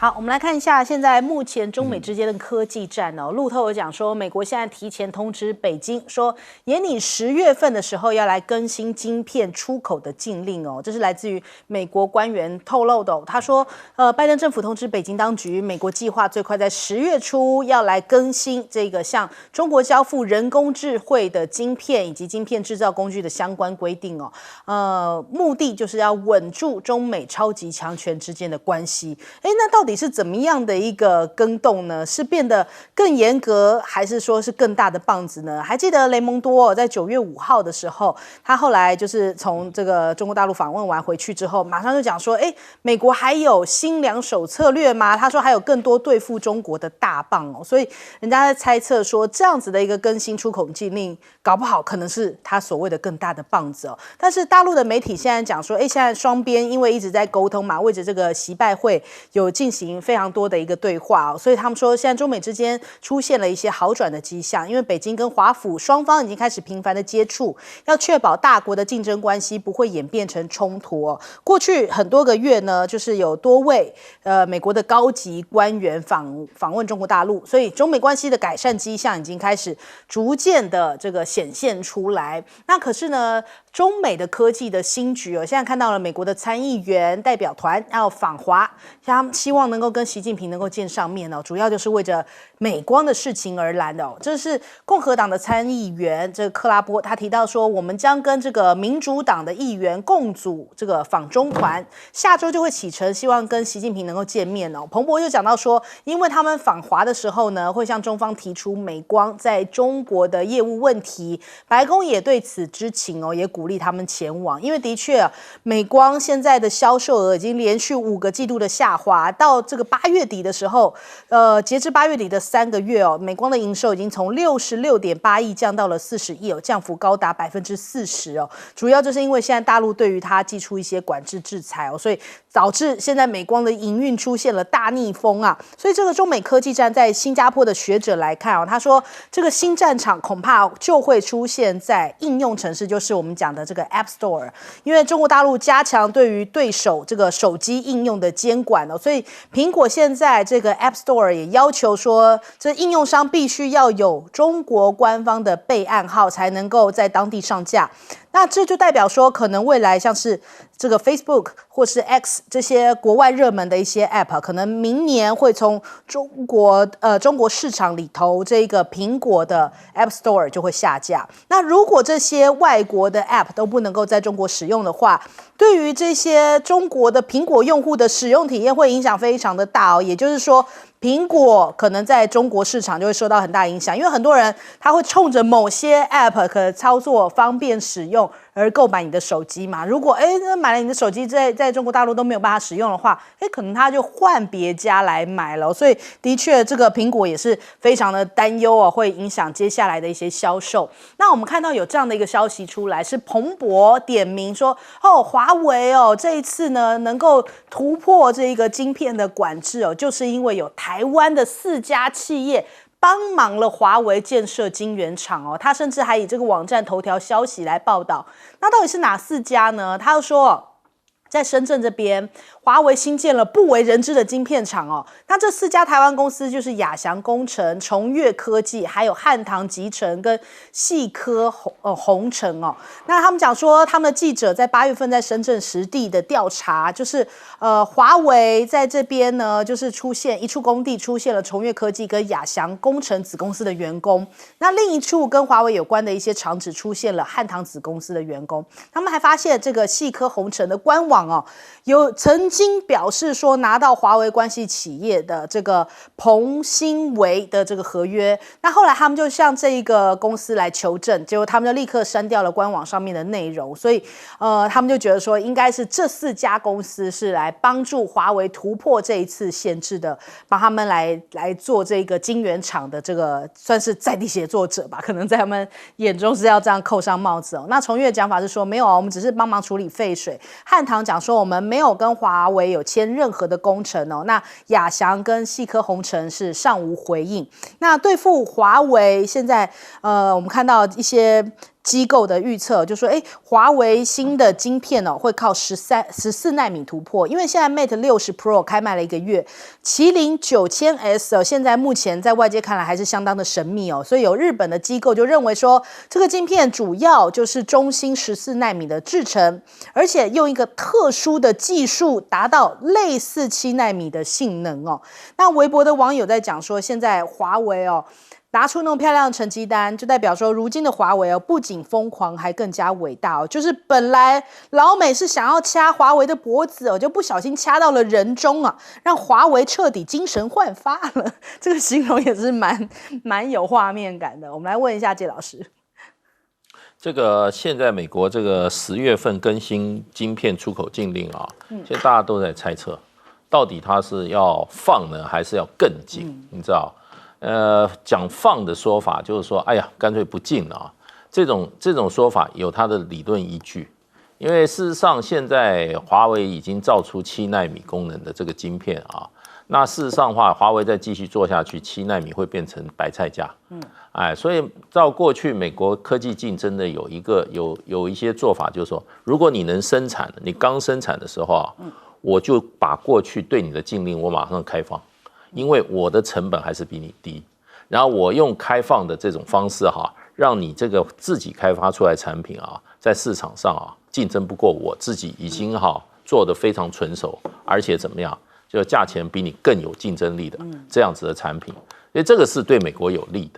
好，我们来看一下现在目前中美之间的科技战哦。路透有讲说，美国现在提前通知北京说，延你10月份的时候要来更新晶片出口的禁令哦。这是来自于美国官员透露的哦。他说，拜登政府通知北京当局，美国计划最快在10月初要来更新这个向中国交付人工智慧的晶片以及晶片制造工具的相关规定哦。目的就是要稳住中美超级强权之间的关系。那到底是怎么样的一个更动呢？是变得更严格，还是说是更大的棒子呢？还记得雷蒙多在9月5号的时候，他后来就是从这个中国大陆访问完回去之后，马上就讲说，美国还有新两手策略吗？他说还有更多对付中国的大棒哦，所以人家在猜测说，这样子的一个更新出口禁令，搞不好可能是他所谓的更大的棒子哦。但是大陆的媒体现在讲说，现在双边因为一直在沟通嘛，为着这个习拜会有进行非常多的一个对话哦，所以他们说现在中美之间出现了一些好转的迹象，因为北京跟华府双方已经开始频繁的接触，要确保大国的竞争关系不会演变成冲突哦。过去很多个月呢，就是有多位美国的高级官员访问中国大陆，所以中美关系的改善迹象已经开始逐渐的这个显现出来。那可是呢，中美的科技的新局现在看到了美国的参议员代表团要访华，他们希望能够跟习近平能够见上面主要就是为着美光的事情而来的这是共和党的参议员这个克拉波，他提到说，我们将跟这个民主党的议员共组这个访中团，下周就会启程，希望跟习近平能够见面彭博又讲到说，因为他们访华的时候呢，会向中方提出美光在中国的业务问题，白宫也对此知情也鼓励他们前往，因为的确美光现在的销售额已经连续5个季度的下滑，到这个8月底的时候，截至8月底的3个月美光的营收已经从66.8亿降到了40亿降幅高达40%主要就是因为现在大陆对于它祭出一些管制制裁所以导致现在美光的营运出现了大逆风所以这个中美科技战，在新加坡的学者来看他说这个新战场恐怕就会出现在应用程式，就是我们讲的这个 App Store， 因为中国大陆加强对于对手这个手机应用的监管所以苹果现在这个 App Store 也要求说，这应用商必须要有中国官方的备案号才能够在当地上架。那这就代表说，可能未来像是这个 Facebook 或是 X 这些国外热门的一些 App， 可能明年会从中国市场里头这个苹果的 App Store 就会下架。那如果这些外国的 App 都不能够在中国使用的话，对于这些中国的苹果用户的使用体验会影响非常的大也就是说，苹果可能在中国市场就会受到很大影响，因为很多人他会冲着某些 App 可能操作方便使用而购买你的手机嘛。如果买了你的手机在中国大陆都没有办法使用的话，可能他就换别家来买了。所以的确这个苹果也是非常的担忧会影响接下来的一些销售。那我们看到有这样的一个消息出来，是彭博点名说华为这一次呢能够突破这个晶片的管制就是因为有台湾的4家企业帮忙了华为建设晶圆厂他甚至还以这个网站头条消息来报道。那到底是哪4家呢？他说在深圳这边，华为新建了不为人知的晶片厂那这4家台湾公司就是亚翔工程、崇越科技，还有汉唐集成跟细科宏成那他们讲说，他们的记者在8月份在深圳实地的调查，就是华为在这边呢，就是出现一处工地出现了崇越科技跟亚翔工程子公司的员工，那另一处跟华为有关的一些厂址出现了汉唐子公司的员工。他们还发现这个细科宏成的官网有曾经表示说拿到华为关系企业的这个彭新维的这个合约，那后来他们就向这一个公司来求证，结果他们就立刻删掉了官网上面的内容，所以他们就觉得说应该是这4家公司是来帮助华为突破这一次限制的，帮他们来做这个晶圆厂的这个算是在地协作者吧，可能在他们眼中是要这样扣上帽子那崇越的讲法是说没有我们只是帮忙处理废水。汉唐讲说我们没有跟华为有签任何的工程那亚翔跟细科宏成是尚无回应。那对付华为，现在我们看到一些机构的预测，就说华为新的晶片会靠14奈米突破，因为现在 Mate 60 Pro 开卖了1个月，麒麟9000S 现在目前在外界看来还是相当的神秘所以有日本的机构就认为说，这个晶片主要就是中芯14奈米的制程，而且用一个特殊的技术达到类似7奈米的性能那微博的网友在讲说，现在华为拿出那种漂亮的成绩单，就代表说，如今的华为不仅疯狂，还更加伟大就是本来老美是想要掐华为的脖子就不小心掐到了人中让华为彻底精神焕发了。这个形容也是蛮有画面感的。我们来问一下介老师，这个现在美国这个10月份更新晶片出口禁令现在大家都在猜测，到底它是要放呢，还是要更紧？你知道？讲放的说法就是说，哎呀，干脆不进了这种说法有它的理论依据，因为事实上现在华为已经造出7奈米功能的这个晶片那事实上的话，华为再继续做下去，7奈米会变成白菜价。所以照过去美国科技竞争的有一些做法，就是说，如果你能生产，你刚生产的时候我就把过去对你的禁令我马上开放。因为我的成本还是比你低，然后我用开放的这种方式让你这个自己开发出来的产品在市场上竞争不过我自己已经做得非常纯熟，而且怎么样，就价钱比你更有竞争力的这样子的产品，所以这个是对美国有利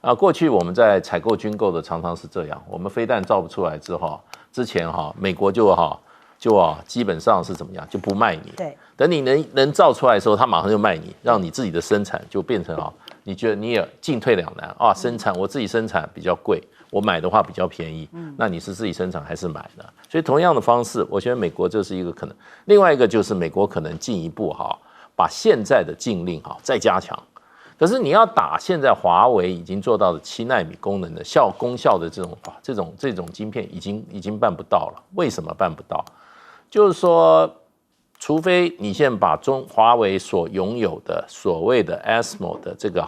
的过去我们在采购军购的常常是这样，我们飞弹造不出来之前美国就基本上是怎么样，就不卖你。对，等你能造出来的时候，他马上就卖你，让你自己的生产就变成你觉得你也进退两难生产我自己生产比较贵，我买的话比较便宜，那你是自己生产还是买呢？所以同样的方式，我觉得美国这是一个可能。另外一个就是美国可能进一步把现在的禁令再加强。可是你要打现在华为已经做到的7奈米功能的功效的这种晶片，已经办不到了。为什么办不到？就是说，除非你现在把华为所拥有的所谓的 ASML 的这个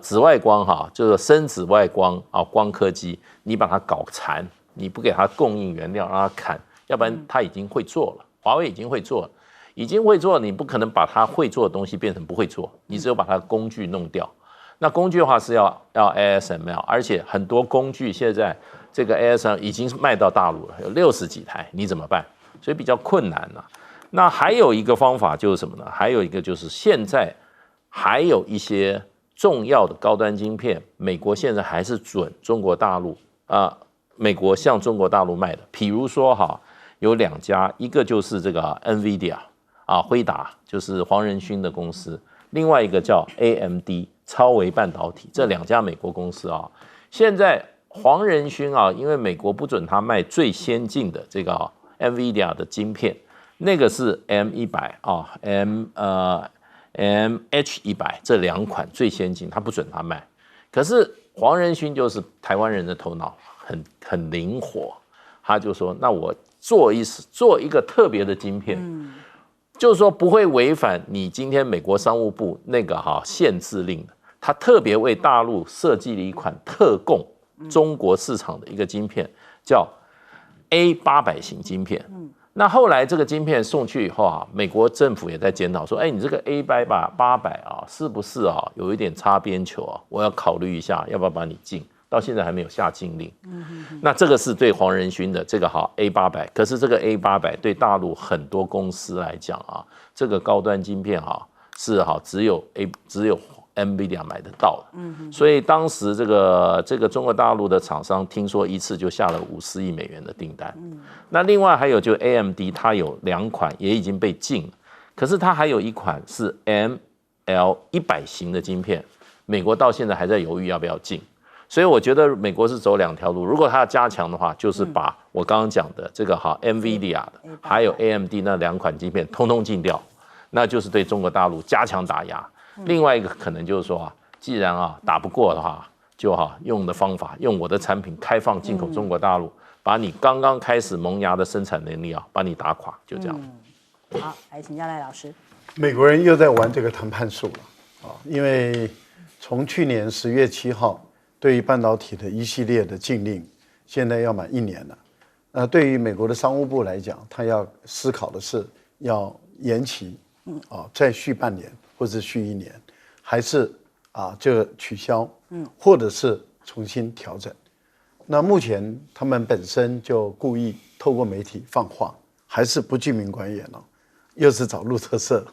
紫外光就是深紫外光光刻机，你把它搞残，你不给它供应原料让它砍，要不然它已经会做了，华为已经会做了，你不可能把它会做的东西变成不会做，你只有把它的工具弄掉。那工具的话是要 ASML， 而且很多工具现在这个 ASML 已经卖到大陆了，有60几台，你怎么办？所以比较困难那还有一个方法就是什么呢？还有一个就是现在还有一些重要的高端晶片，美国现在还是准中国大陆美国向中国大陆卖的。比如说有2家，一个就是这个 NVIDIA 辉达，就是黄仁勋的公司，另外一个叫 AMD 超微半导体，这2家美国公司现在黄仁勋因为美国不准他卖最先进的这个NVIDIA 的晶片，那个是 M100 MH100 这2款最先进，他不准他卖。可是黄仁勋就是台湾人的头脑很灵活，他就说那我做一个特别的晶片，就是说不会违反你今天美国商务部那个限制令的，他特别为大陆设计了一款特供中国市场的一个晶片，叫A800型晶片。那后来这个晶片送去以后美国政府也在检讨说，你这个 A800是不是有一点擦边球我要考虑一下要不要把你禁，到现在还没有下禁令。那这个是对黄仁勋的这个A800，可是这个 A800对大陆很多公司来讲这个高端晶片是只有 NVIDIA 买得到的，所以当时这个中国大陆的厂商听说一次就下了50亿美元的订单。那另外还有就 AMD， 它有2款也已经被禁了，可是它还有一款是 ML100型的晶片，美国到现在还在犹豫要不要禁。所以我觉得美国是走2条路，如果它要加强的话，就是把我刚刚讲的这个NVIDIA 的还有 AMD 那2款晶片通通禁掉，那就是对中国大陆加强打压。另外一个可能就是说既然打不过的话，就用的方法，用我的产品开放进口中国大陆，把你刚刚开始萌芽的生产能力把你打垮，就这样。好，来请教赖老师。美国人又在玩这个谈判术了因为从去年10月7号对于半导体的一系列的禁令，现在要满1年了。对于美国的商务部来讲，他要思考的是要延期，再续半年或者续1年，还是就取消，或者是重新调整。那目前他们本身就故意透过媒体放话，还是不具名官员又是找路透社，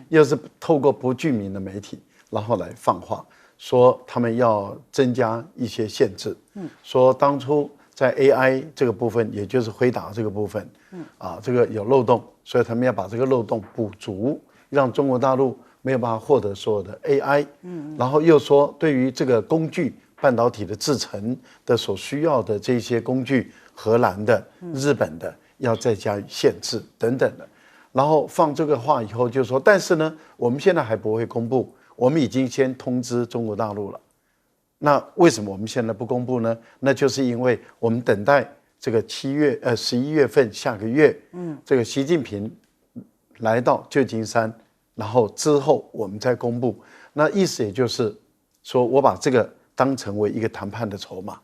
又是透过不具名的媒体，然后来放话，说他们要增加一些限制，说当初在 AI 这个部分，也就是辉达这个部分，这个有漏洞，所以他们要把这个漏洞补足，让中国大陆没有办法获得所有的 AI，然后又说对于这个工具半导体的制成的所需要的这些工具，荷兰的、日本的要再加以限制等等的，然后放这个话以后就说，但是呢，我们现在还不会公布，我们已经先通知中国大陆了。那为什么我们现在不公布呢？那就是因为我们等待这个11月份下个月，这个习近平来到旧金山，然后之后我们再公布。那意思也就是说，我把这个当成为一个谈判的筹码，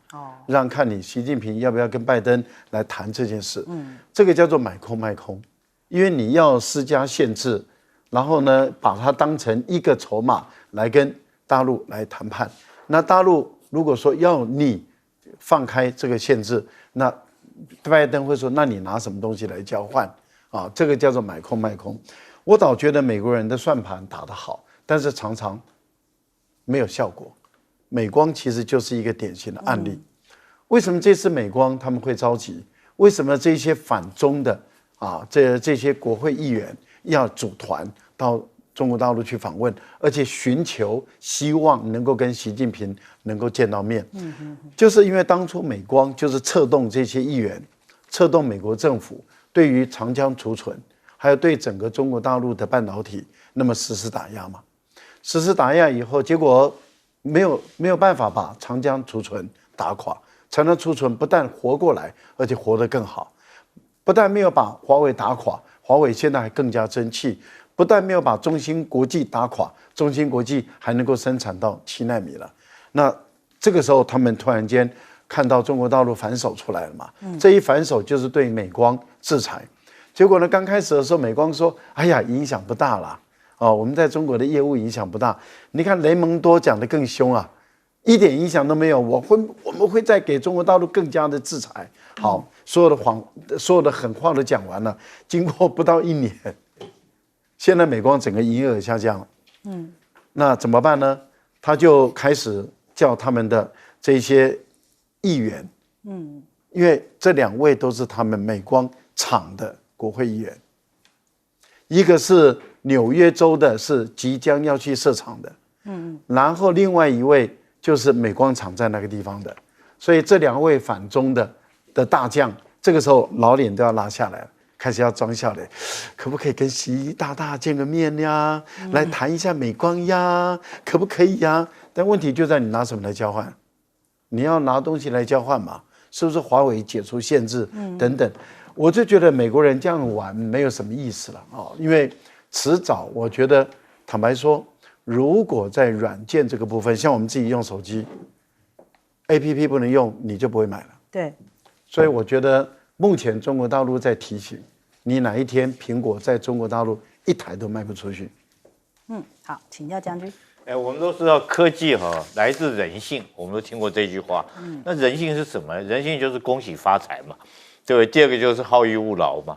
让看你习近平要不要跟拜登来谈这件事。这个叫做买空卖空，因为你要施加限制，然后呢，把它当成一个筹码来跟大陆来谈判。那大陆如果说要你放开这个限制，那拜登会说，那你拿什么东西来交换？这个叫做买空卖空。我倒觉得美国人的算盘打得好，但是常常没有效果。美光其实就是一个典型的案例。为什么这次美光他们会着急？为什么这些反中的这些国会议员要组团到中国大陆去访问，而且寻求希望能够跟习近平能够见到面？就是因为当初美光就是策动这些议员，策动美国政府对于长江储存，还有对整个中国大陆的半导体，那么实施打压嘛。实施打压以后，结果没有办法把长江储存打垮。长江储存不但活过来，而且活得更好。不但没有把华为打垮，华为现在还更加争气。不但没有把中芯国际打垮，中芯国际还能够生产到7奈米了。那这个时候，他们突然间看到中国大陆反手出来了嘛？这一反手就是对美光制裁。结果呢，刚开始的时候，美光说：“哎呀，影响不大啦，我们在中国的业务影响不大。”你看雷蒙多讲得更凶啊，一点影响都没有。我们会再给中国大陆更加的制裁。好，所有的狠话都讲完了，经过不到1年。现在美光整个营业额下降了，那怎么办呢？他就开始叫他们的这些议员，因为这2位都是他们美光厂的国会议员，一个是纽约州的，是即将要去设厂的，然后另外一位就是美光厂在那个地方的，所以这2位反中的大将，这个时候老脸都要拉下来了。开始要装笑脸，可不可以跟习大大见个面呀？来谈一下美光呀，可不可以呀？但问题就在你拿什么来交换？你要拿东西来交换嘛？是不是华为解除限制等等？我就觉得美国人这样玩没有什么意思了因为迟早我觉得坦白说，如果在软件这个部分，像我们自己用手机 ，APP 不能用，你就不会买了。对，所以我觉得。目前中国大陆在提醒你，哪一天苹果在中国大陆1台都卖不出去。好，请教将军。我们都知道科技来自人性，我们都听过这句话。那人性是什么？人性就是恭喜发财嘛，对不对？第二个就是好逸恶劳嘛。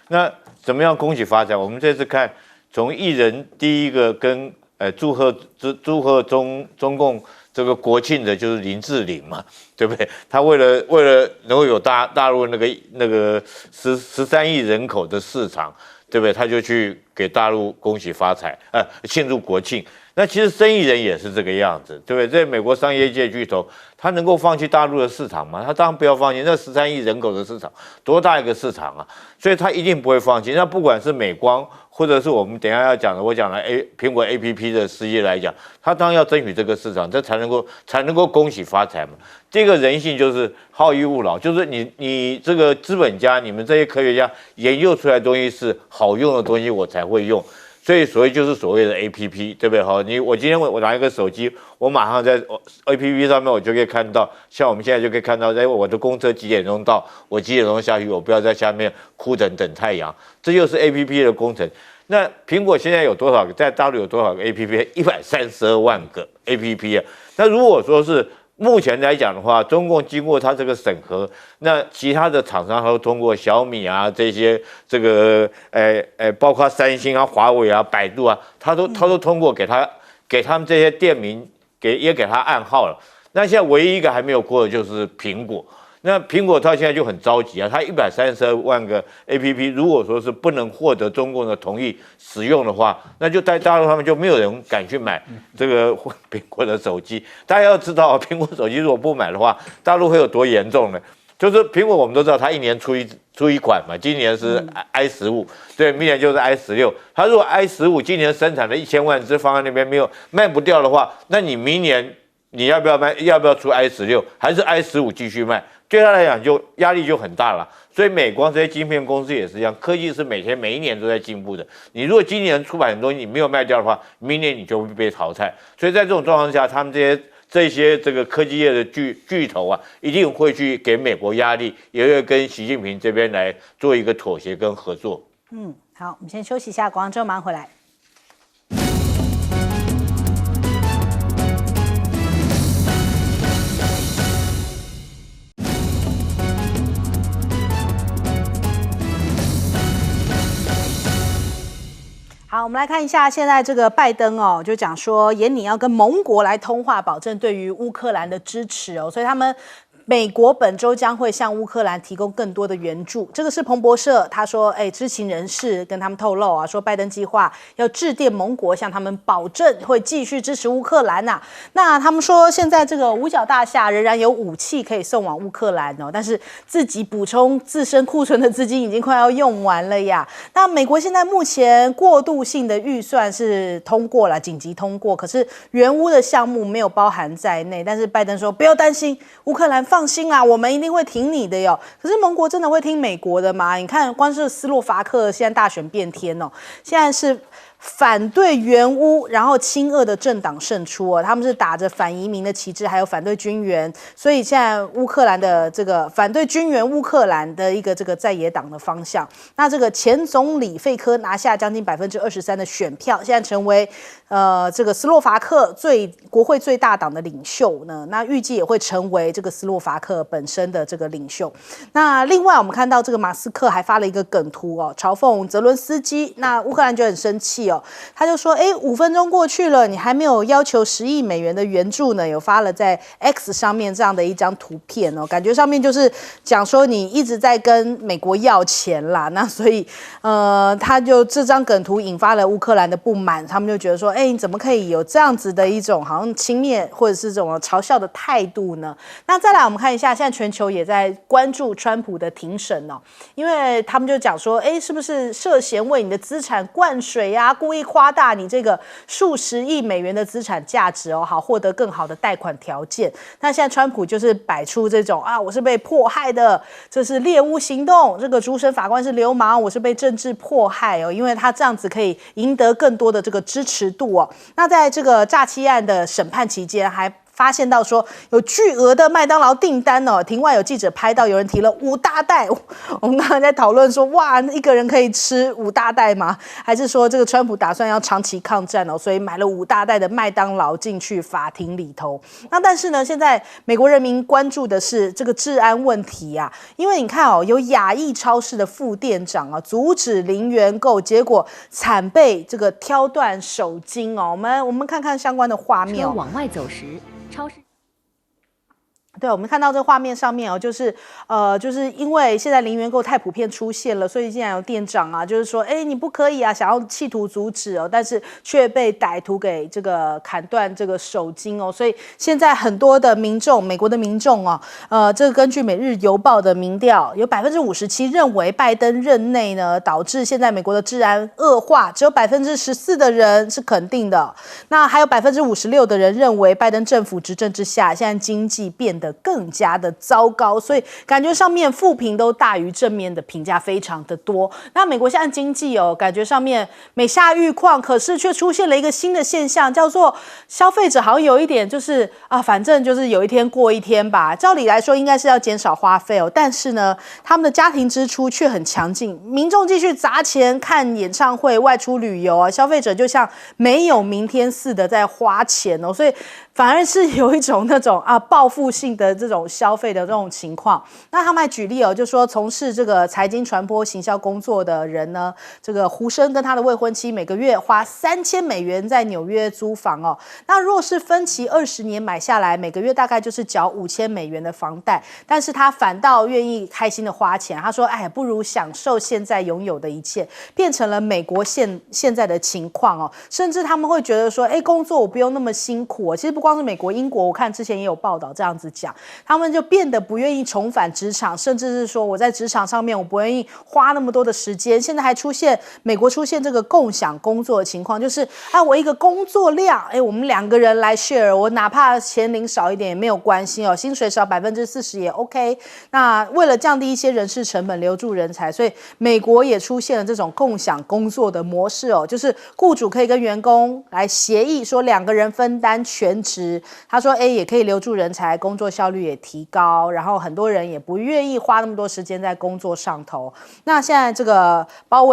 那怎么样恭喜发财？我们这次看，从艺人第一个跟祝贺中共这个国庆的就是林志玲嘛，对不对？他为了能够有大陆那个13亿人口的市场，对不对？他就去给大陆恭喜发财，庆祝国庆。那其实生意人也是这个样子，对不对？在美国商业界巨头，他能够放弃大陆的市场吗？他当然不要放弃，那13亿人口的市场多大一个市场啊！所以他一定不会放弃。那不管是美光，或者是我们等一下要讲的，我讲了苹果 APP 的事业来讲，他当然要争取这个市场，这才能够恭喜发财嘛。这个人性就是好逸恶劳，就是你这个资本家，你们这些科学家研究出来的东西是好用的东西，我才会用。所以就是所谓的 APP， 对不对？好，我今天我拿一个手机，我马上在 APP 上面我就可以看到，像我们现在就可以看到，我的公车几点钟到，我几点钟下去，我不要在下面哭等太阳，这就是 APP 的工程。那苹果现在有多少个？在大陆有多少个 APP？132万个 APP 啊。那如果说是目前来讲的话，中共经过它这个审核，那其他的厂商都通过小米啊这些这个包括三星啊、华为啊、百度啊，他都通过给他们这些店名也给他暗号了。那现在唯一一个还没有过的就是苹果。那苹果它现在就很着急啊，它132万个 APP， 如果说是不能获得中共的同意使用的话，那就在大陆他们就没有人敢去买这个苹果的手机。大家要知道，苹果手机如果不买的话，大陆会有多严重呢？就是苹果我们都知道，它一年出一款嘛，今年是 i15， 对，明年就是 i16。它如果 i15 今年生产了1000万只放在那边没有卖不掉的话，那你明年你要不要卖？要不要出 i16？ 还是 i15 继续卖？对他来讲就压力就很大了，所以美光这些晶片公司也是一样，科技是每一年都在进步的。你如果今年出版的东西你没有卖掉的话，明年你就会被淘汰。所以在这种状况下，他们这些这个科技业的巨头啊，一定会去给美国压力，也会跟习近平这边来做一个妥协跟合作。好，我们先休息一下，广州马上回来。好，我们来看一下现在这个拜登哦，就讲说也拟要跟盟国来通话，保证对于乌克兰的支持哦，所以他们美国本周将会向乌克兰提供更多的援助。这个是彭博社他说，知情人士跟他们透露啊，说拜登计划要致电盟国，向他们保证会继续支持乌克兰呐。那他们说，现在这个五角大厦仍然有武器可以送往乌克兰哦，但是自己补充自身库存的资金已经快要用完了呀。那美国现在目前过渡性的预算是通过了，紧急通过，可是援乌的项目没有包含在内。但是拜登说不要担心，乌克兰放心啦，我们一定会挺你的哟。可是盟国真的会听美国的吗？你看，光是斯洛伐克现在大选变天哦，现在是反对援乌，然后亲俄的政党胜出哦，他们是打着反移民的旗帜，还有反对军援，所以现在乌克兰的这个反对军援乌克兰的一个这个在野党的方向。那这个前总理费科拿下将近23%的选票，现在成为这个斯洛伐克国会最大党的领袖呢。那预计也会成为这个斯洛伐克本身的这个领袖。那另外我们看到这个马斯克还发了一个梗图哦，嘲讽泽伦斯基。那乌克兰就很生气哦，他就说，5分钟过去了，你还没有要求10亿美元的援助呢？有发了在 X 上面这样的一张图片哦，感觉上面就是讲说你一直在跟美国要钱啦。那所以他就这张梗图引发了乌克兰的不满，他们就觉得说，你怎么可以有这样子的一种好像轻蔑或者是这种嘲笑的态度呢？那再来我们看一下，现在全球也在关注川普的庭审哦，因为他们就讲说，是不是涉嫌为你的资产灌水啊，故意夸大你这个数十亿美元的资产价值哦，好获得更好的贷款条件。那现在川普就是摆出这种我是被迫害的，这是猎巫行动，这个主审法官是流氓，我是被政治迫害哦，因为他这样子可以赢得更多的这个支持度哦。那在这个诈欺案的审判期间，还发现到说有巨额的麦当劳订单哦，庭外有记者拍到有人提了5大袋，我们刚才在讨论说，哇，一个人可以吃5大袋吗？还是说这个川普打算要长期抗战哦，所以买了5大袋的麦当劳进去法庭里头？那但是呢，现在美国人民关注的是这个治安问题啊，因为你看哦，有亚裔超市的副店长阻止零元购，结果惨被这个挑断手筋哦。我们看看相关的画面哦。往外走时，超市。对，我们看到这画面上面哦，就是因为现在零元购太普遍出现了，所以竟然有店长就是说，你不可以想要企图阻止哦，但是却被歹徒给这个砍断这个手筋哦，所以现在很多的民众，美国的民众这个根据《每日邮报》的民调，有57%认为拜登任内呢导致现在美国的治安恶化，只有14%的人是肯定的，那还有56%的人认为拜登政府执政之下，现在经济变得得更加的糟糕，所以感觉上面负评都大于正面的评价非常的多。那美国现在经济感觉上面每下愈况，可是却出现了一个新的现象，叫做消费者好像有一点就是反正就是有一天过一天吧。照理来说应该是要减少花费但是呢，他们的家庭支出却很强劲，民众继续砸钱看演唱会、外出旅游消费者就像没有明天似的在花钱所以反而是有一种那种报复性的这种消费的这种情况。那他们还举例就说从事这个财经传播行销工作的人呢，这个胡生跟他的未婚妻每个月花$3000在纽约租房那若是分期20年买下来，每个月大概就是缴$5000的房贷，但是他反倒愿意开心的花钱。他说不如享受现在拥有的一切，变成了美国现在的情况甚至他们会觉得说工作我不用那么辛苦其实不光是美国，英国我看之前也有报道这样子讲，他们就变得不愿意重返职场，甚至是说我在职场上面我不愿意花那么多的时间。现在还美国出现这个共享工作的情况，就是我一个工作量我们2个人来 share， 我哪怕钱领少一点也没有关系薪水少40%也 OK。 那为了降低一些人事成本，留住人才，所以美国也出现了这种共享工作的模式就是雇主可以跟员工来协议说2个人分担全职，他说也可以留住人才，工作效率也提高，然后很多人也不愿意花那么多时间在工作上头。那现在这个鲍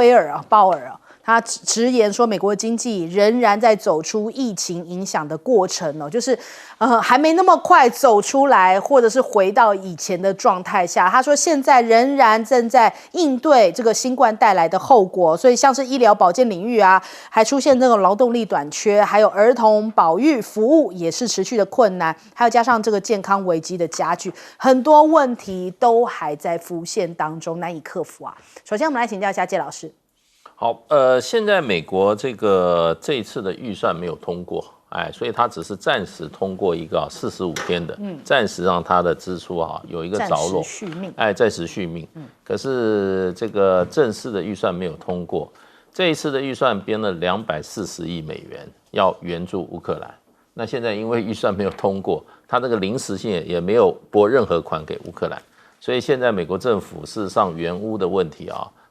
尔他直言说，美国经济仍然在走出疫情影响的过程就是还没那么快走出来，或者是回到以前的状态下。他说现在仍然正在应对这个新冠带来的后果，所以像是医疗保健领域还出现这种劳动力短缺，还有儿童保育服务也是持续的困难，还有加上这个健康危机的加剧，很多问题都还在浮现当中，难以克服首先我们来请教一下介老师。好，现在美国这一次的预算没有通过，所以它只是暂时通过一个45天的，暂时让它的支出有一个着落，暂时续命，可是这个正式的预算没有通过。这一次的预算编了$240亿要援助乌克兰，那现在因为预算没有通过，它这个临时性也没有拨任何款给乌克兰，所以现在美国政府事实上援乌的问题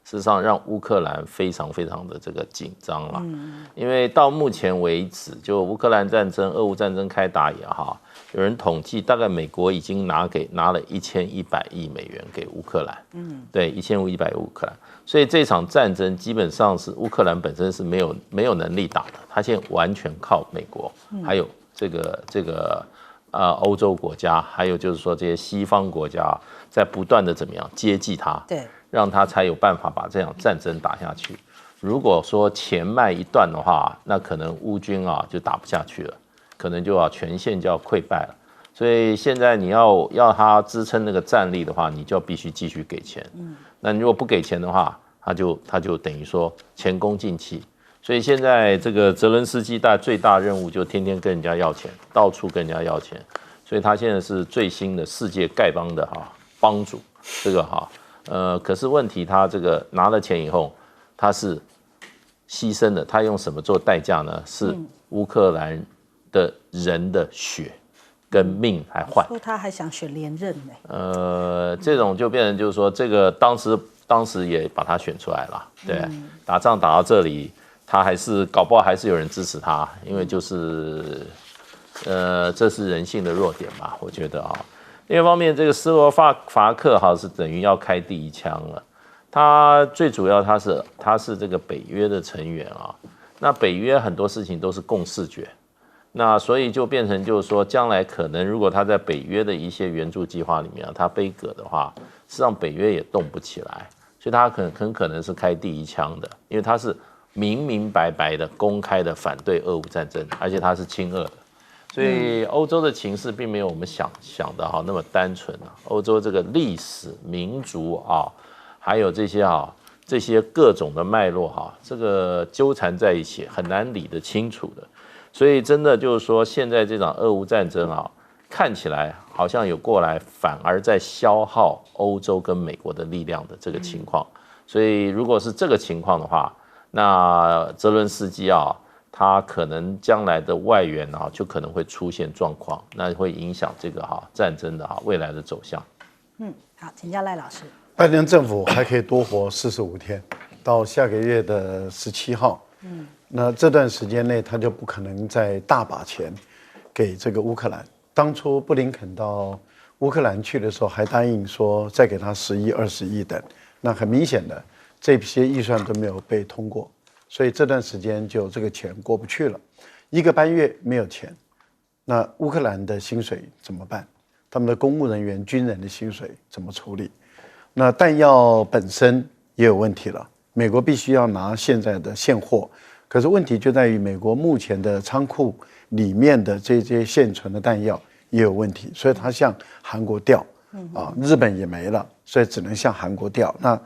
事实上让乌克兰非常非常的这个紧张了，因为到目前为止，就乌克兰战争、俄乌战争开打也好，有人统计大概美国已经拿了$1100亿给乌克兰，对，1100亿乌克兰，所以这场战争基本上是乌克兰本身是没有能力打的，他现在完全靠美国，还有这个欧洲国家，还有就是说这些西方国家在不断的怎么样接济他，对，让他才有办法把这场战争打下去。如果说前迈一段的话，那可能乌军就打不下去了，可能就要全线就要溃败了。所以现在你要他支撑那个战力的话，你就必须继续给钱。那你如果不给钱的话，他就等于说前功尽弃。所以现在这个泽伦斯基最大任务就天天跟人家要钱，到处跟人家要钱。所以他现在是最新的世界丐帮的帮主，这个可是问题他这个拿了钱以后，他是牺牲的，他用什么做代价呢？是乌克兰的人的血跟命来换。说他还想选连任呢。这种就变成就是说，这个当时也把他选出来了，对，打仗打到这里，他还是搞不好还是有人支持他，因为就是这是人性的弱点吧，我觉得另一方面，这个斯洛伐克是等于要开第一枪了。他最主要他是这个北约的成员那北约很多事情都是共视觉，那所以就变成就是说，将来可能如果他在北约的一些援助计划里面他背锅的话，实际上北约也动不起来，所以他很可能是开第一枪的，因为他是明白的公开的反对俄乌战争，而且他是亲俄的。所以欧洲的情势并没有我们想的那么单纯欧洲这个历史、民族还有这些各种的脉络这个纠缠在一起，很难理得清楚的。所以真的就是说，现在这场俄乌战争看起来好像有过来，反而在消耗欧洲跟美国的力量的这个情况。所以如果是这个情况的话，那泽伦斯基它可能将来的外援啊，就可能会出现状况，那会影响这个战争的未来的走向。好，请教赖老师。拜登政府还可以多活45天，到下个月的17号。那这段时间内，他就不可能再大把钱给这个乌克兰。当初布林肯到乌克兰去的时候，还答应说再给他10亿、20亿等。那很明显的，这些预算都没有被通过，所以这段时间就这个钱过不去了。1个半月没有钱，那乌克兰的薪水怎么办？他们的公务人员、军人的薪水怎么处理？那弹药本身也有问题了，美国必须要拿现在的现货，可是问题就在于美国目前的仓库里面的这些现存的弹药也有问题，所以它向韩国调，日本也没了，所以只能向韩国调。那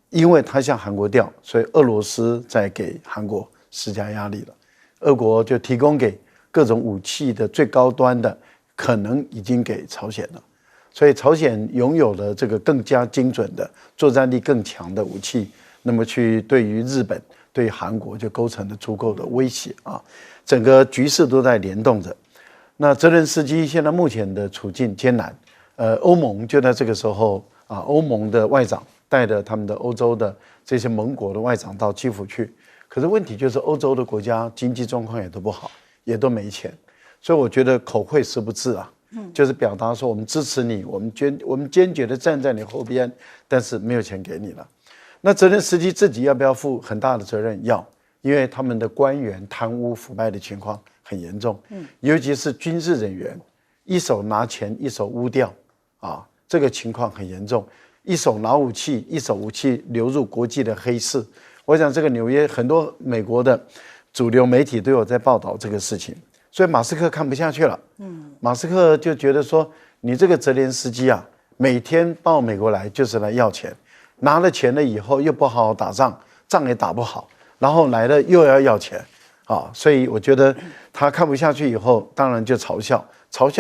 因为它向韩国调，所以俄罗斯在给韩国施加压力了，俄国就提供给各种武器的最高端的，可能已经给朝鲜了。所以朝鲜拥有了这个更加精准的、作战力更强的武器，那么去对于日本、对于韩国就构成了足够的威胁啊！整个局势都在联动着。那泽连斯基现在目前的处境艰难，欧盟就在这个时候啊，欧盟的外长带着他们的欧洲的这些盟国的外长到基辅去，可是问题就是欧洲的国家经济状况也都不好，也都没钱，所以我觉得口惠实不至啊。就是表达说我们支持你，我们坚决的站在你后边，但是没有钱给你了。那泽连斯基自己要不要负很大的责任？要，因为他们的官员贪污腐败的情况很严重，尤其是军事人员，一手拿钱，一手污掉，这个情况很严重。一手拿武器，一手武器流入国际的黑市。我想这个纽约很多美国的主流媒体都有在报道这个事情。所以马斯克看不下去了，马斯克就觉得说，你这个泽连斯基啊，每天到美国来就是来要钱，拿了钱了以后又不好好打仗，仗也打不好，然后来了又要钱，所以我觉得他看不下去以后，当然就嘲笑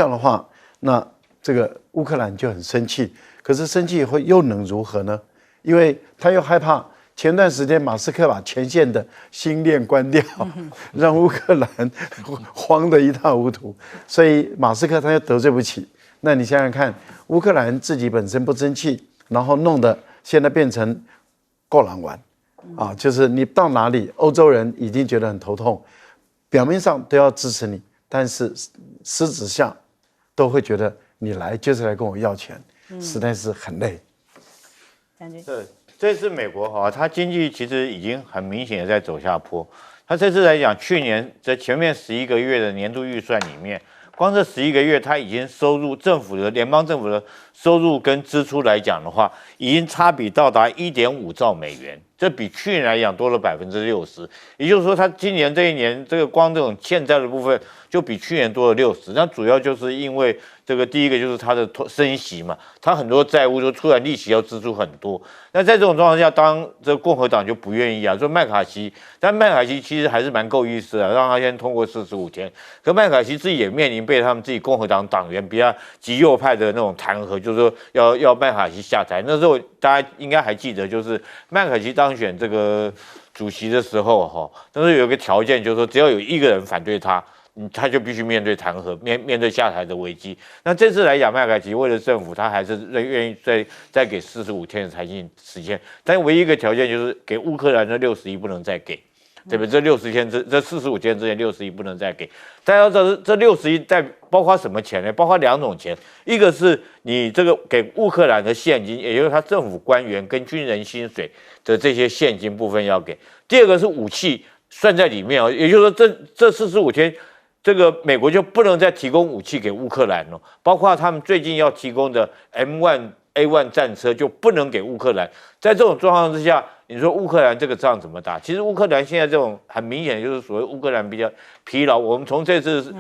的话，那这个乌克兰就很生气，可是生气以后又能如何呢？因为他又害怕。前段时间，马斯克把前线的星链关掉，让乌克兰慌得一塌糊涂，所以马斯克他又得罪不起。那你想想看，乌克兰自己本身不争气，然后弄得现在变成够狼玩，就是你到哪里，欧洲人已经觉得很头痛，表面上都要支持你，但是实质下都会觉得你来就是来跟我要钱，实在是很累。对。这次美国它经济其实已经很明显的在走下坡。它这次来讲，去年在前面11个月的年度预算里面，光这11个月，它已经收入联邦政府的收入跟支出来讲的话，已经差比到达1.5兆美元，这比去年来讲多了60%。也就是说，它今年这一年这个光这种欠债的部分，就比去年多了60%。那主要就是因为这个第一个就是它的升息嘛，它很多债务就突然利息要支出很多。那在这种状况下，当这个共和党就不愿意啊，说麦卡锡，但麦卡锡其实还是蛮够意思的，让他先通过45天。可麦卡锡自己也面临被他们自己共和党党员比较极右派的那种弹劾，就是说要麦卡锡下台。那时候大家应该还记得，就是麦卡锡当选这个主席的时候，但是有一个条件，就是说只要有一个人反对他。他就必须面对弹劾，面对下台的危机。那这次来讲，麦卡锡为了政府，他还是愿意再给45天的弹性时间，但唯一一个条件就是给乌克兰的60亿不能再给，对不对？这60天这45天之前60亿不能再给。大家要知道这60亿包括什么钱呢？包括2种钱，一个是你这个给乌克兰的现金，也就是他政府官员跟军人薪水的这些现金部分要给；第二个是武器算在里面也就是说这45天。这个美国就不能再提供武器给乌克兰了，包括他们最近要提供的 M1A1 战车就不能给乌克兰。在这种状况之下，你说乌克兰这个仗怎么打？其实乌克兰现在这种很明显就是所谓乌克兰比较疲劳。我们从这次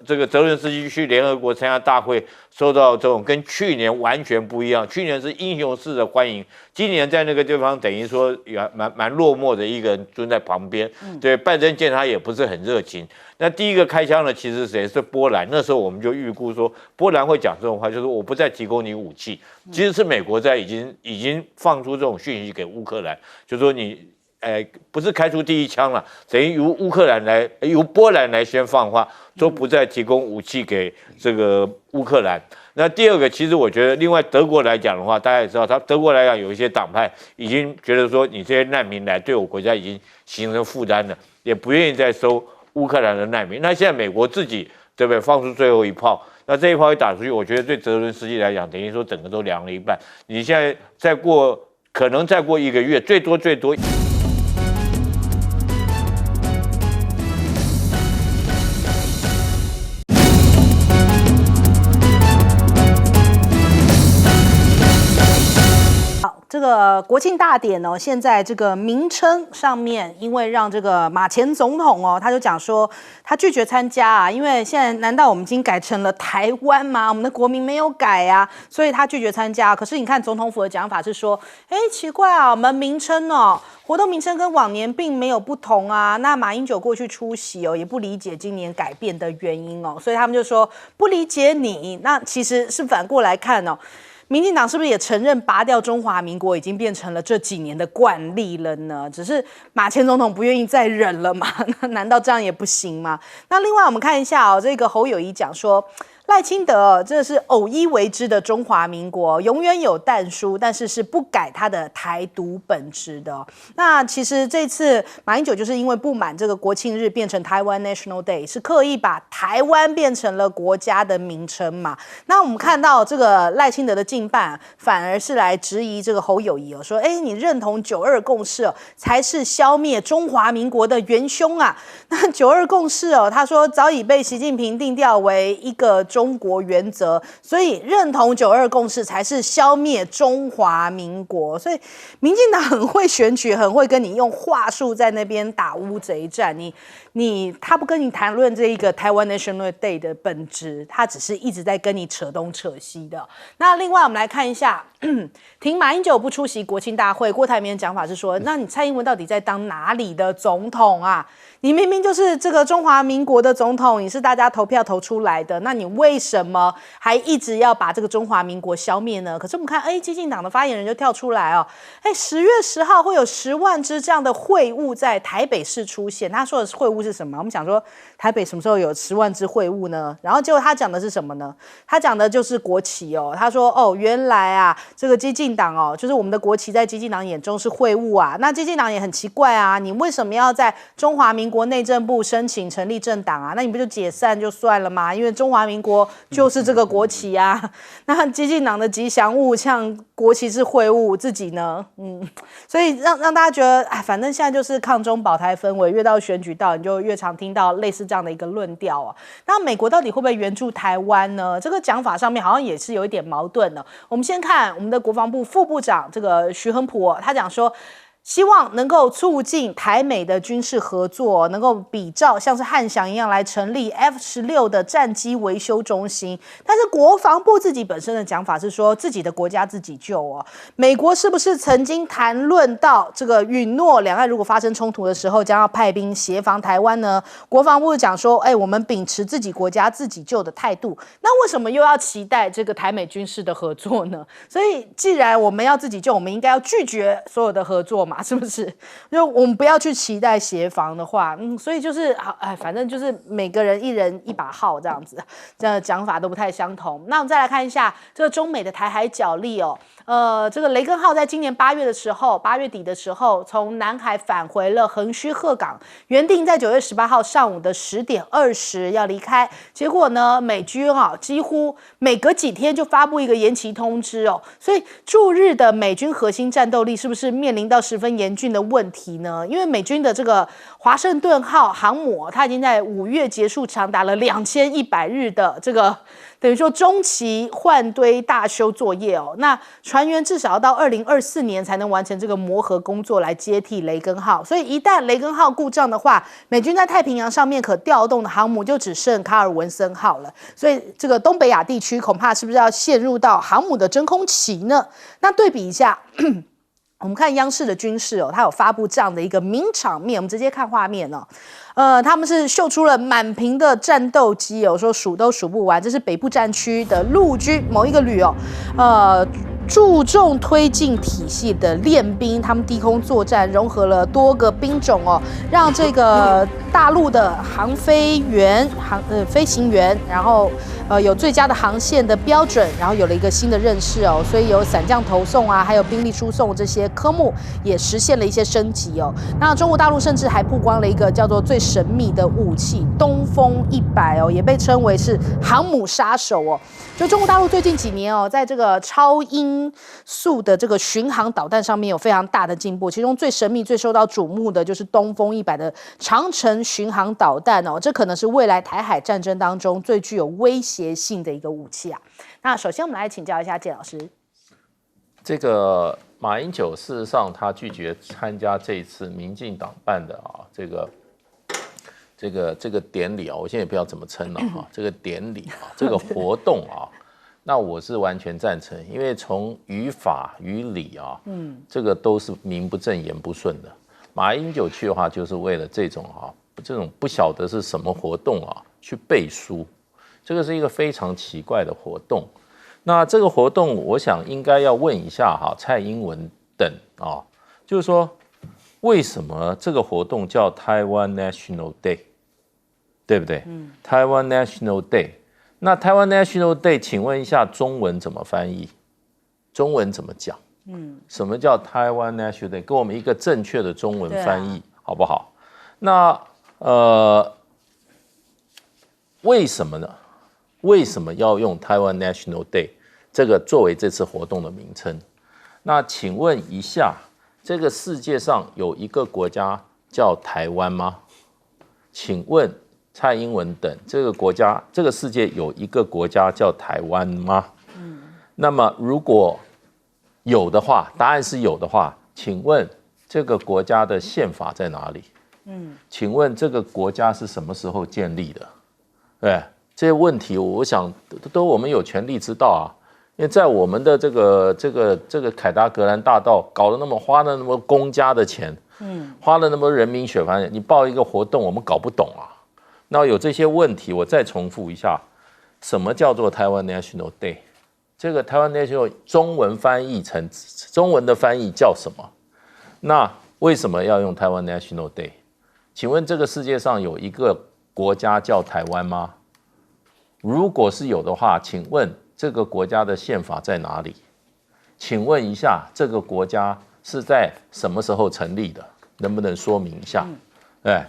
这个泽连斯基去联合国参加大会，收到这种跟去年完全不一样。去年是英雄式的欢迎，今年在那个地方等于说蛮落寞的一个人蹲在旁边。对，拜登见他也不是很热情。那第一个开枪的其实谁是波兰？那时候我们就预估说波兰会讲这种话，就是我不再提供你武器。其实是美国在已经放出这种讯息给乌克兰，就说你不是开出第一枪了，等于由波兰来先放话，说不再提供武器给这个乌克兰。那第二个，其实我觉得，另外德国来讲的话，大家也知道，德国来讲有一些党派已经觉得说，你这些难民来对我国家已经形成负担了，也不愿意再收乌克兰的难民。那现在美国自己对不对放出最后一炮？那这一炮一打出去，我觉得对泽伦斯基来讲，等于说整个都凉了一半。你现在可能再过1个月，最多。这个国庆大典哦，现在这个名称上面，因为让这个马前总统哦，他就讲说他拒绝参加啊，因为现在难道我们已经改成了台湾吗？我们的国名没有改啊，所以他拒绝参加。可是你看总统府的讲法是说，奇怪啊，我们名称哦，活动名称跟往年并没有不同啊。那马英九过去出席哦，也不理解今年改变的原因哦，所以他们就说不理解你。那其实是反过来看哦。民进党是不是也承认拔掉中华民国已经变成了这几年的惯例了呢？只是马前总统不愿意再忍了嘛？那难道这样也不行吗？那另外我们看一下哦，这个侯友宜讲说。赖清德真的是偶一为之的中华民国，永远有但书，但是是不改他的台独本质的。那其实这次马英九就是因为不满这个国庆日变成台湾 National Day， 是刻意把台湾变成了国家的名称嘛。那我们看到这个赖清德的竞办反而是来质疑这个侯友宜说你认同9·2共识才是消灭中华民国的元凶啊。那9·2共识他说早已被习近平定调为一个中国原则，所以认同9·2共识才是消灭中华民国。所以民进党很会选举，很会跟你用话术在那边打乌贼战。他不跟你谈论这一个台湾 National Day 的本质，他只是一直在跟你扯东扯西的。那另外我们来看一下，挺马英九不出席国庆大会，郭台铭的讲法是说，那你蔡英文到底在当哪里的总统啊？你明明就是这个中华民国的总统，你是大家投票投出来的，那你为什么还一直要把这个中华民国消灭呢？可是我们看，激进党的发言人就跳出来10月10号会有10万支这样的会晤在台北市出现。他说的会晤是什么？我们想说台北什么时候有10万支会晤呢？然后结果他讲的是什么呢？他讲的就是国旗他说原来啊，这个激进党就是我们的国旗在激进党眼中是会晤啊。那激进党也很奇怪啊，你为什么要在中华民国内政部申请成立政党啊？那你不就解散就算了吗？因为中华民国就是这个国旗啊。那激进党的吉祥物像国旗是会晤，自己呢，所以让大家觉得，反正现在就是抗中保台氛围，越到选举到，你就越常听到类似这样的一个论调啊。那美国到底会不会援助台湾呢？这个讲法上面好像也是有一点矛盾的。我们先看我们的国防部副部长这个徐亨普他讲说。希望能够促进台美的军事合作，能够比照像是汉翔一样来成立 F-16的战机维修中心。但是国防部自己本身的讲法是说，自己的国家自己救美国是不是曾经谈论到这个允诺，两岸如果发生冲突的时候，将要派兵协防台湾呢？国防部讲说，我们秉持自己国家自己救的态度，那为什么又要期待这个台美军事的合作呢？所以既然我们要自己救，我们应该要拒绝所有的合作嘛。是不是？就我们不要去期待协防的话，所以就是反正就是每个人一人一把号这样子，这样的讲法都不太相同。那我们再来看一下这个中美的台海角力这个雷根号在今年8月底的时候，从南海返回了横须贺港，原定在9月18号上午的10点20要离开，结果呢，美军几乎每隔几天就发布一个延期通知所以驻日的美军核心战斗力是不是面临到十分严峻的问题呢？因为美军的这个华盛顿号航母，它已经在5月结束长达了2100日的这个等于说中期换堆大修作业那船员至少要到2024年才能完成这个磨合工作来接替雷根号，所以一旦雷根号故障的话，美军在太平洋上面可调动的航母就只剩卡尔文森号了，所以这个东北亚地区恐怕是不是要陷入到航母的真空期呢？那对比一下我们看央视的军事它有发布这样的一个名场面，我们直接看画面他们是秀出了满屏的战斗机说数都数不完，这是北部战区的陆军某一个旅注重推进体系的练兵，他们低空作战融合了多个兵种哦，让这个大陆的飞行员，然后有最佳的航线的标准，然后有了一个新的认识哦，所以有伞降投送啊，还有兵力输送这些科目也实现了一些升级哦。那中国大陆甚至还曝光了一个叫做最神秘的武器东风100哦，也被称为是航母杀手哦。就中国大陆最近几年哦，在这个超音速的这个巡航导弹上面有非常大的进步，其中最神秘、最受到瞩目的就是东风100的长程巡航导弹哦，这可能是未来台海战争当中最具有威胁性的一个武器啊。那首先我们来请教一下建老师，这个马英九事实上他拒绝参加这一次民进党办的这个典礼啊，我现在也不知道怎么称了哈，这个典礼啊，这个活动啊，那我是完全赞成，因为从于法于理啊，这个都是名不正言不顺的。马英九去的话，就是为了这种不晓得是什么活动啊，去背书，这个是一个非常奇怪的活动。那这个活动，我想应该要问一下蔡英文等啊，就是说为什么这个活动叫台湾 National Day， 对不对？台湾 National Day， 那台湾 National Day， 请问一下中文怎么翻译？中文怎么讲？什么叫台湾 National Day？ 给我们一个正确的中文翻译，好不好？那为什么呢？为什么要用台湾 National Day 这个作为这次活动的名称？那请问一下，这个世界上有一个国家叫台湾吗？请问蔡英文等，这个国家，这个世界有一个国家叫台湾吗？那么如果有的话，答案是有的话，请问这个国家的宪法在哪里？请问这个国家是什么时候建立的？对，这些问题我想都我们有权利知道啊，因为在我们的这个凯达格兰大道搞得花了那么公家的钱，花了那么人民血汗，你报一个活动我们搞不懂啊。那有这些问题，我再重复一下，什么叫做台湾 National Day？ 这个台湾 National 中文翻译成中文的翻译叫什么？那为什么要用台湾 National Day？ 请问这个世界上有一个国家叫台湾吗？如果是有的话，请问这个国家的宪法在哪里？请问一下，这个国家是在什么时候成立的？能不能说明一下？对，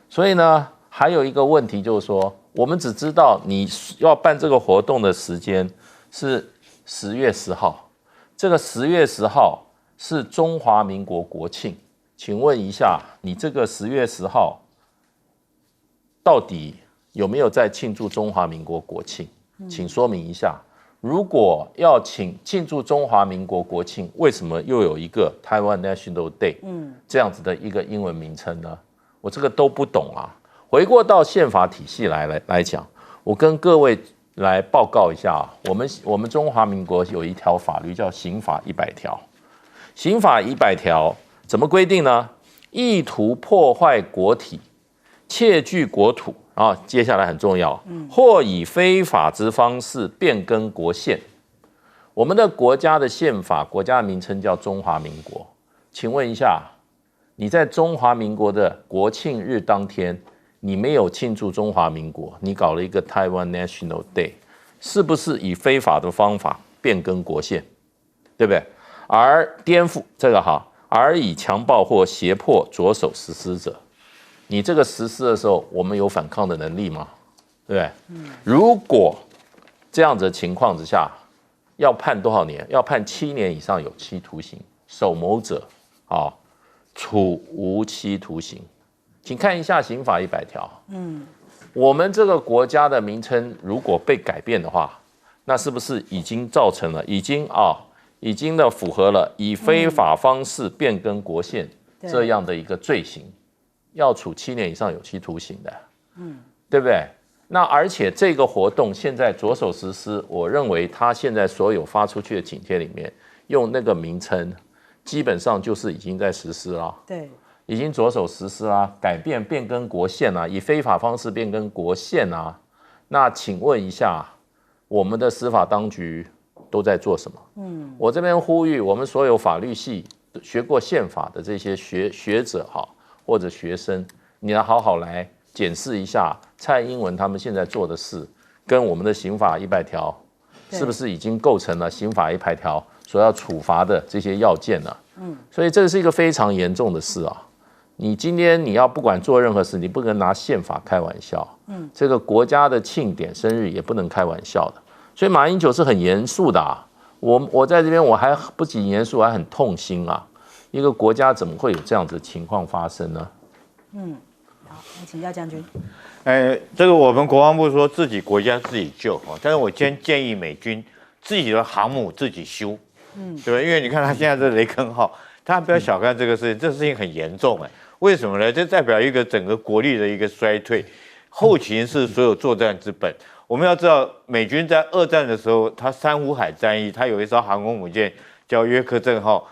所以呢，还有一个问题就是说，我们只知道你要办这个活动的时间是10月10号，这个10月10号是中华民国国庆。请问一下，你这个10月10号到底有没有在庆祝中华民国国庆？请说明一下。如果要庆祝中华民国国庆，为什么又有一个台湾 National Day 这样子的一个英文名称呢？我这个都不懂啊。回过到宪法体系来讲，我跟各位来报告一下，我们中华民国有一条法律叫刑法100条，刑法100条怎么规定呢？意图破坏国体，窃据国土，然后接下来很重要，或以非法之方式变更国宪。我们的国家的宪法，国家的名称叫中华民国。请问一下，你在中华民国的国庆日当天，你没有庆祝中华民国，你搞了一个台湾 National Day， 是不是以非法的方法变更国宪？对不对？而颠覆这个而以强暴或胁迫着手实施者，你这个实施的时候，我们有反抗的能力吗？对不对？如果这样子的情况之下，要判多少年？要判7年以上有期徒刑，首谋者处无期徒刑。请看一下刑法100条。我们这个国家的名称如果被改变的话，那是不是已经造成了已经的符合了以非法方式变更国宪这样的一个罪行，要处7年以上有期徒刑的，对不对？那而且这个活动现在着手实施，我认为他现在所有发出去的请帖里面用那个名称，基本上就是已经在实施了，对，已经着手实施啦，变更国宪啦，以非法方式变更国宪啦。那请问一下，我们的司法当局都在做什么？我这边呼吁我们所有法律系学过宪法的这些学者或者学生，你要好好来检视一下蔡英文他们现在做的事，跟我们的刑法100条是不是已经构成了刑法100条所要处罚的这些要件呢？所以这是一个非常严重的事啊！你今天你要不管做任何事，你不能拿宪法开玩笑。这个国家的庆典生日也不能开玩笑的。所以马英九是很严肃的啊！我在这边我还不仅严肃，还很痛心啊！一个国家怎么会有这样子的情况发生呢？好，来请教将军。这个我们国防部说自己国家自己救但是我今天建议美军自己的航母自己修，对不对？因为你看他现在这雷根号，他不要小看这个事情，这事情很严重为什么呢？这代表一个整个国力的一个衰退，后勤是所有作战之本。我们要知道，美军在2战的时候，他珊瑚海战役，他有一艘航空母舰叫约克镇号，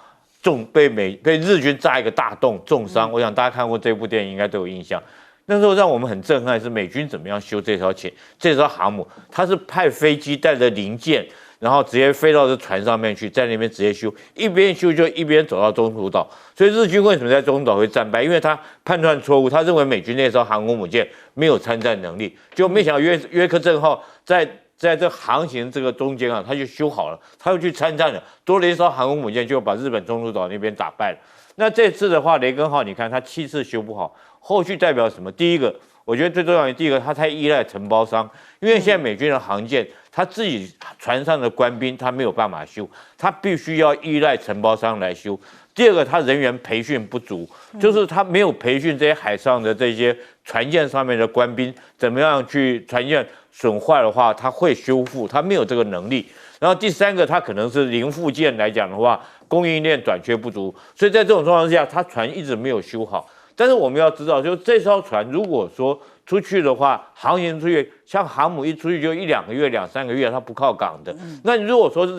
被日军炸一个大洞，重伤。我想大家看过这部电影，应该都有印象。那时候让我们很震撼是美军怎么样修这艘航母，他是派飞机带着零件，然后直接飞到这船上面去，在那边直接修，一边修就一边走到中途岛。所以日军为什么在中途岛会战败？因为他判断错误，他认为美军那艘航空母舰没有参战能力，就没想到约克镇号在这航行这个中间他就修好了，他又去参战了，多了一艘航空母舰，就把日本中途岛那边打败了。那这次的话，雷根号你看他7次修不好，后续代表什么？第一个，我觉得最重要的第一个，他太依赖承包商，因为现在美军的航舰，他自己船上的官兵他没有办法修，他必须要依赖承包商来修。第二个，他人员培训不足，就是他没有培训这些海上的这些船舰上面的官兵，怎么样去船舰损坏的话，他会修复，他没有这个能力。然后第三个，他可能是零附件来讲的话，供应链短缺不足，所以在这种状况下，他船一直没有修好。但是我们要知道，就这艘船如果说出去的话，航行出去，像航母一出去就1-2个月、2-3个月，它不靠港的。那如果说是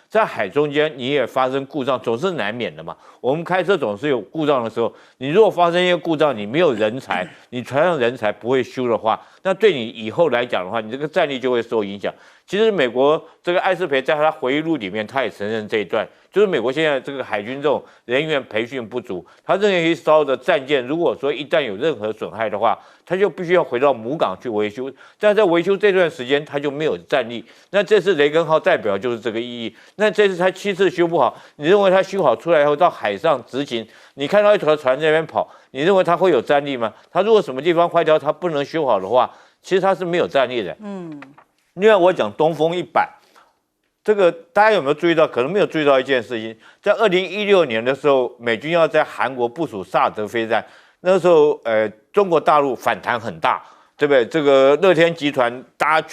在海中间，你也发生故障，总是难免的嘛。我们开车总是有故障的时候，你如果发生一个故障，你没有人才，你船上人才不会修的话，那对你以后来讲的话，你这个战力就会受影响。其实美国这个艾斯培在他回忆录里面，他也承认这一段，就是美国现在这个海军这种人员培训不足，他认为一艘的战舰，如果说一旦有任何损害的话，他就必须要回到母港去维修，但在维修这段时间，他就没有战力。那这次雷根号代表就是这个意义。那这次他7次修不好，你认为他修好出来以后到海上执勤，你看到一条船在那边跑，你认为他会有战力吗？他如果什么地方坏掉，他不能修好的话，其实他是没有战力的。另外我讲东风100，这个大家有没有注意到？可能没有注意到一件事情，在2016年的时候，美军要在韩国部署萨德飞弹，那时候中国大陆反弹很大，对不对？这个乐天集团，大家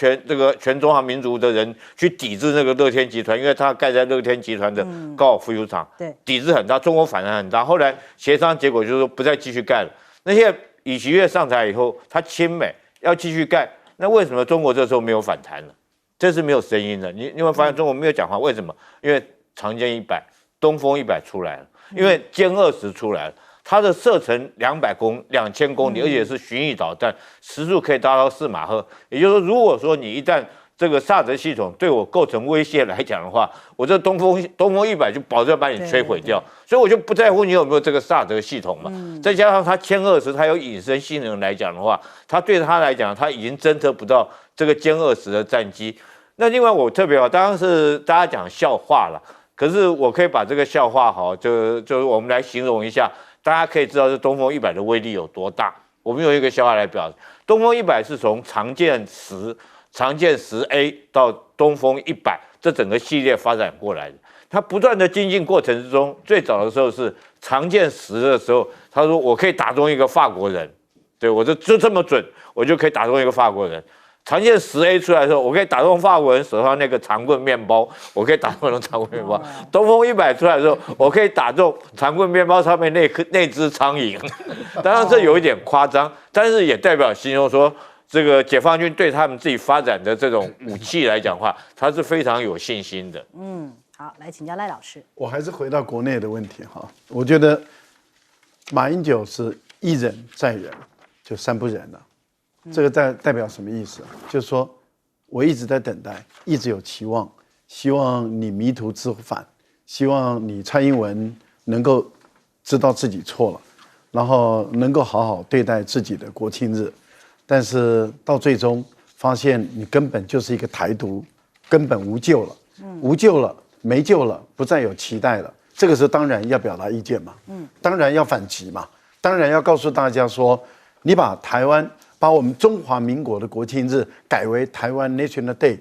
全中华民族的人去抵制那个乐天集团，因为它盖在乐天集团的高尔夫球场，对，抵制很大，中国反弹很大。后来协商结果就是说不再继续盖了。那现在尹锡悦上台以后，他亲美要继续盖。那为什么中国这时候没有反弹了？这是没有声音的。你有没有发现中国没有讲话？为什么？因为长剑100、东风100出来了，因为歼20出来了，它的射程2000公里，而且是巡弋导弹，时速可以达到4马赫。也就是说，如果说你一旦这个萨德系统对我构成威胁来讲的话，我这东风100就保证把你摧毁掉，所以我就不在乎你有没有这个萨德系统嘛。再加上它歼20，它有隐身性能来讲的话，它对它来讲，它已经侦测不到这个歼20的战机。那另外我特别当然是大家讲笑话了，可是我可以把这个笑话就是我们来形容一下，大家可以知道这东风100的威力有多大。我们有一个笑话来表示，东风100是从长剑10A 到东风100这整个系列发展过来的。它不断的精进过程之中，最早的时候是长剑10的时候，他说我可以打中一个法国人，对我就这么准，我就可以打中一个法国人。长剑10A 出来的时候，我可以打中法国人手上那个长棍面包，我可以打中长棍面包。东风100出来的时候，我可以打中长棍面包上面那只苍蝇。当然这有一点夸张，但是也代表形容说，这个解放军对他们自己发展的这种武器来讲的话，他是非常有信心的。好，来请教赖老师。我还是回到国内的问题哈，我觉得马英九是一忍再忍，就3不忍了。这个代表什么意思？就是说我一直在等待，一直有期望，希望你迷途知返，希望你蔡英文能够知道自己错了，然后能够好好对待自己的国庆日。但是到最终发现你根本就是一个台独，根本无救了，无救了，没救了，不再有期待了。这个时候当然要表达意见嘛，当然要反击嘛，当然要告诉大家说，你把我们中华民国的国庆日改为台湾 National Day，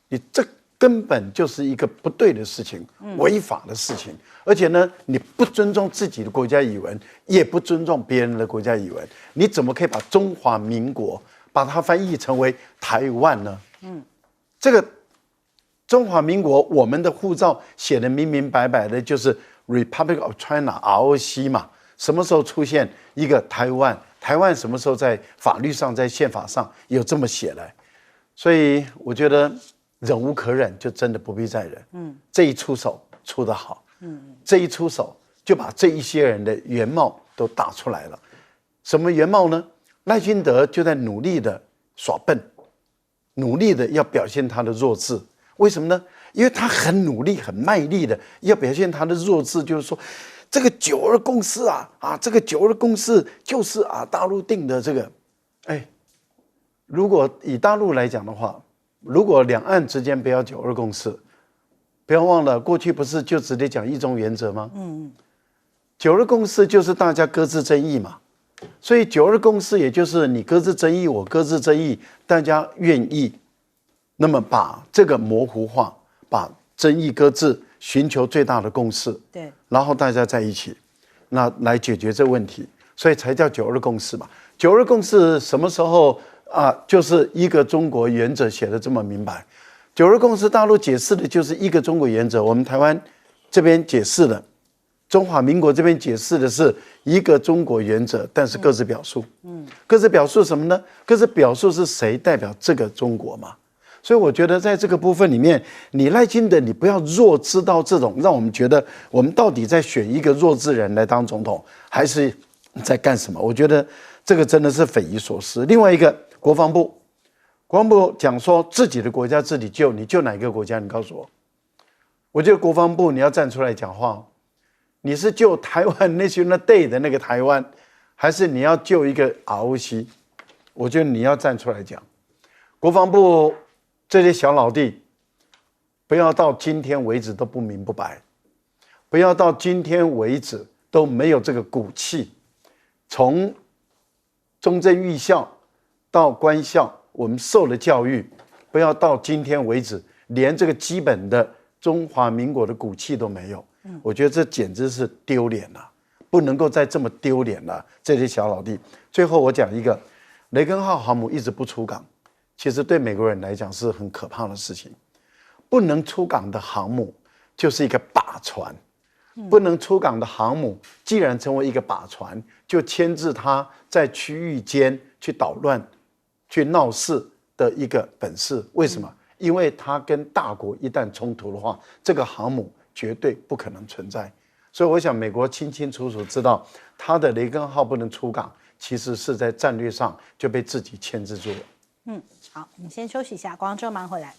你这根本就是一个不对的事情，违法的事情。而且呢，你不尊重自己的国家语文，也不尊重别人的国家语文，你怎么可以把中华民国把它翻译成为台湾呢？这个中华民国，我们的护照写的明明白白的，就是 Republic of China（ROC） 嘛。什么时候出现一个台湾？台湾什么时候在法律上、在宪法上有这么写来？所以我觉得忍无可忍，就真的不必再忍。这一出手出得好。这一出手就把这一些人的原貌都打出来了。什么原貌呢？赖清德就在努力的耍笨，努力的要表现他的弱智。为什么呢？因为他很努力、很卖力的要表现他的弱智，就是说，这个9·2共识这个9·2共识就是大陆定的这个。如果以大陆来讲的话，如果两岸之间不要9·2共识，不要忘了，过去不是就直接讲一中原则吗？9·2共识就是大家各自争议嘛，所以9·2共识也就是你各自争议，我各自争议，大家愿意，那么把这个模糊化，把争议搁置，寻求最大的共识，对，然后大家在一起，那来解决这个问题，所以才叫9·2共识嘛。9·2共识什么时候就是一个中国原则写的这么明白。9·2共识大陆解释的就是一个中国原则，我们台湾这边解释的，中华民国这边解释的是一个中国原则，但是各自表述。各自表述什么呢？各自表述是谁代表这个中国嘛？所以我觉得在这个部分里面，你赖清德，你不要弱智到这种让我们觉得我们到底在选一个弱智人来当总统，还是在干什么？我觉得这个真的是匪夷所思。另外一个，国防部讲说自己的国家自己救，你救哪个国家？你告诉我。我觉得国防部你要站出来讲话，你是救台湾 National Day 的那个台湾，还是你要救一个 ROC？ 我觉得你要站出来讲。国防部这些小老弟，不要到今天为止都不明不白，不要到今天为止都没有这个骨气。从中正预校到官校，我们受了教育，不要到今天为止连这个基本的中华民国的骨气都没有。我觉得这简直是丢脸了，不能够再这么丢脸了，这些小老弟。最后我讲一个，雷根号航母一直不出港，其实对美国人来讲是很可怕的事情。不能出港的航母就是一个靶船，不能出港的航母既然成为一个靶船，就牵制它在区域间去捣乱、去闹事的一个本事。为什么？因为它跟大国一旦冲突的话，这个航母绝对不可能存在。所以我想美国清清楚楚知道，它的雷根号不能出港，其实是在战略上就被自己牵制住了。好，我们先休息一下，广告之后马上回来。